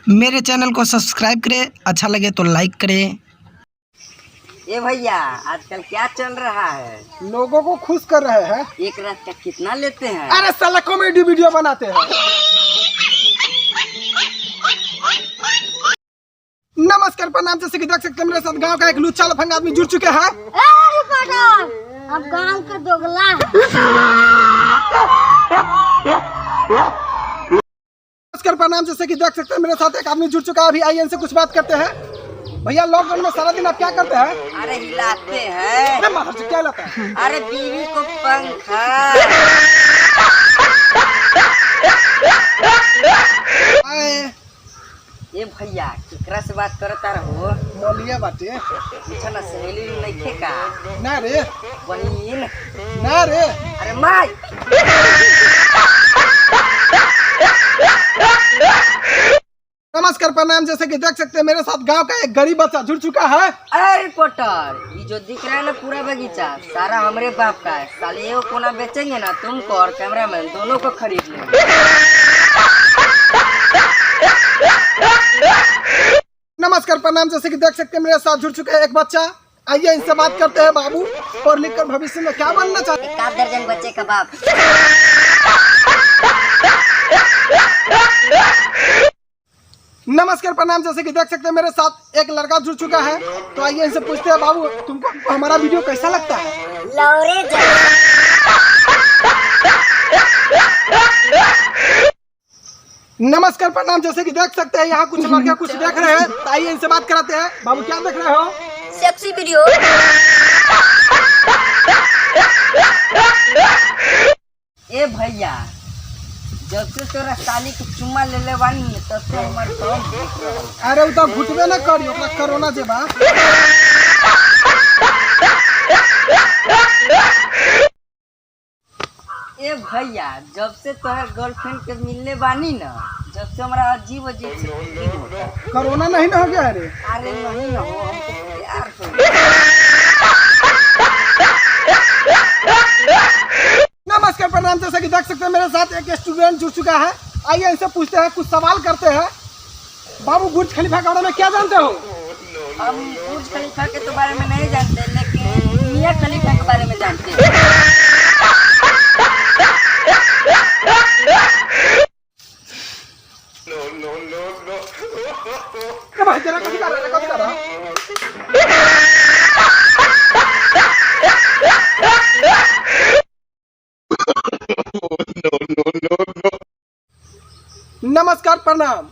मेरे चैनल को सब्सक्राइब करें, अच्छा लगे तो लाइक करें। ए भैया, आजकल क्या चल रहा है? लोगों को खुश कर रहे हैं। एक रात का कितना लेते हैं? अरे साला कॉमेडी वीडियो बनाते हैं। नमस्कार प्रणाम, जैसे कि देख सकते हैं मेरे साथ गांव का एक लुच्चा लफंगा आदमी जुड़ चुके हैं। अब गांव का दोगला है। नमस्कार प्रणाम, जैसे कि देख सकते हैं मेरे साथ एक आदमी जुड़ चुका है। अभी आइए इनसे कुछ बात करते हैं। भैया, लॉकडाउन में सारा दिन आप क्या करते हैं? अरे हिलाते हैं। अरे माधव जी, क्या लगता है? अरे बीवी को पंखा। ए भैया, केकरा से बात करता रहो? बोलिए बाटे। पूछो ना, सहेली नहीं का? ना रे, बनीन। ना रे। अरे माई। नमस्कार प्रणाम, जैसे कि देख सकते हैं मेरे साथ गांव का एक गरीब बच्चा जुड़ चुका है। अरे रिपोर्टर, ये जो दिख रहा है ना पूरा बगीचा सारा हमरे बाप का है। साले वो कोना बेचेंगे ना, तुमको और कैमरामैन दोनों को खरीद लेंगे। नमस्कार प्रणाम, जैसे कि देख सकते हैं मेरे साथ जुड़ चुका है एक बच्चा। आइए इनसे बात करते हैं। बाबू, पढ़ लिख कर भविष्य में क्या बनना चाहते हैं? एक आध दर्जन बच्चे का बाप। नमस्कार प्रणाम, जैसे कि देख सकते हैं मेरे साथ एक लड़का जुड़ चुका है। तो आइए इनसे पूछते हैं, बाबू तुमको हमारा वीडियो कैसा लगता है? लौरे नमस्कार प्रणाम, जैसे कि देख सकते हैं यहाँ कुछ लड़के कुछ देख रहे हैं। तो आइए इनसे बात कराते हैं। बाबू, क्या देख रहे हो? Sexy video. ए भैया, जब से तोरा साली के चुम्मा ले ले बानी तब से हमर काम देख रहा। अरे उ तो घुटबे न करी, ओकरा कोरोना जे बा। ए भैया, जब से तोरा गर्लफ्रेंड के मिलने बानी ना, जब से हमारा अजीब अजीब से फीलिंग होता है। कोरोना नहीं ना हो गया? अरे अरे नहीं ना हो, हमको प्यार हो। नमस्कार प्रणाम, जैसे कि देख सकते हैं मेरे साथ एक स्टूडेंट जुड़ चुका है। आइए इनसे पूछते हैं, कुछ सवाल करते हैं। बाबू, बुर्ज खलीफा के बारे में क्या जानते हो? हम बुर्ज खलीफा के तो बारे में नहीं जानते, लेकिन मियां खलीफा के बारे में जानते हैं। भाई तेरा कभी कर रहा है, कभी कर रहा? नमस्कार प्रणाम,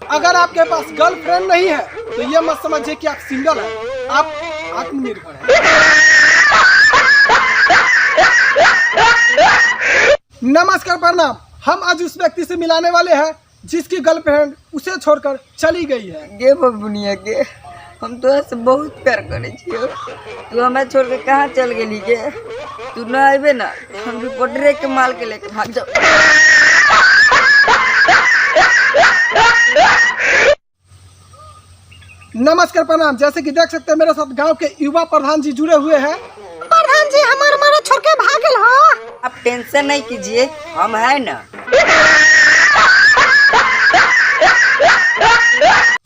अगर आपके पास गर्लफ्रेंड नहीं है तो ये मत समझिए कि आप सिंगल हैं, आप आत्मनिर्भर हैं। नमस्कार प्रणाम, हम आज उस व्यक्ति से मिलाने वाले हैं जिसकी गर्लफ्रेंड उसे छोड़कर चली गई है। गे बबुनिया के, हम तो से बहुत प्यार करे छियो। तू हमें छोड़ के कहाँ चल गेली गे? तू न आइबे ना, हम रिपोर्टरे के माल के लेके भाग जाओ। नमस्कार प्रणाम, जैसे कि देख सकते हैं मेरे साथ गांव के युवा प्रधान जी जुड़े हुए हैं। प्रधान जी, हमारा छोड़ के भागल हो। आप टेंशन नहीं कीजिए, हम है ना।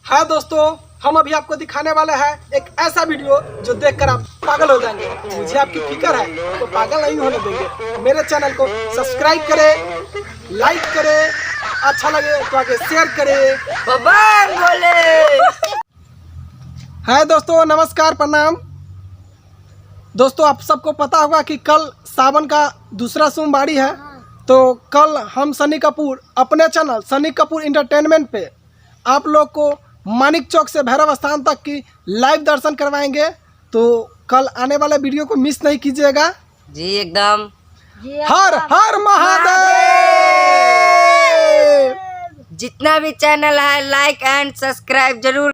हाँ दोस्तों, हम अभी आपको दिखाने वाले हैं एक ऐसा वीडियो जो देखकर आप पागल हो जाएंगे। मुझे आपकी फिक्र है तो पागल नहीं होने देंगे। मेरे चैनल को सब्सक्राइब करें, लाइक करें, अच्छा लगे तो आगे शेयर करें। बाबा बोले। है दोस्तों, नमस्कार प्रणाम। दोस्तों, आप सबको पता होगा कि कल सावन का दूसरा सोमवारी है। तो कल हम सनी कपूर अपने चैनल सनी कपूर इंटरटेनमेंट पे आप लोग को मानिक चौक से भैरव स्थान तक की लाइव दर्शन करवाएंगे। तो कल आने वाले वीडियो को मिस नहीं कीजिएगा जी। एकदम। हर हर महादेव। जितना भी चैनल है, लाइक एंड सब्सक्राइब जरूर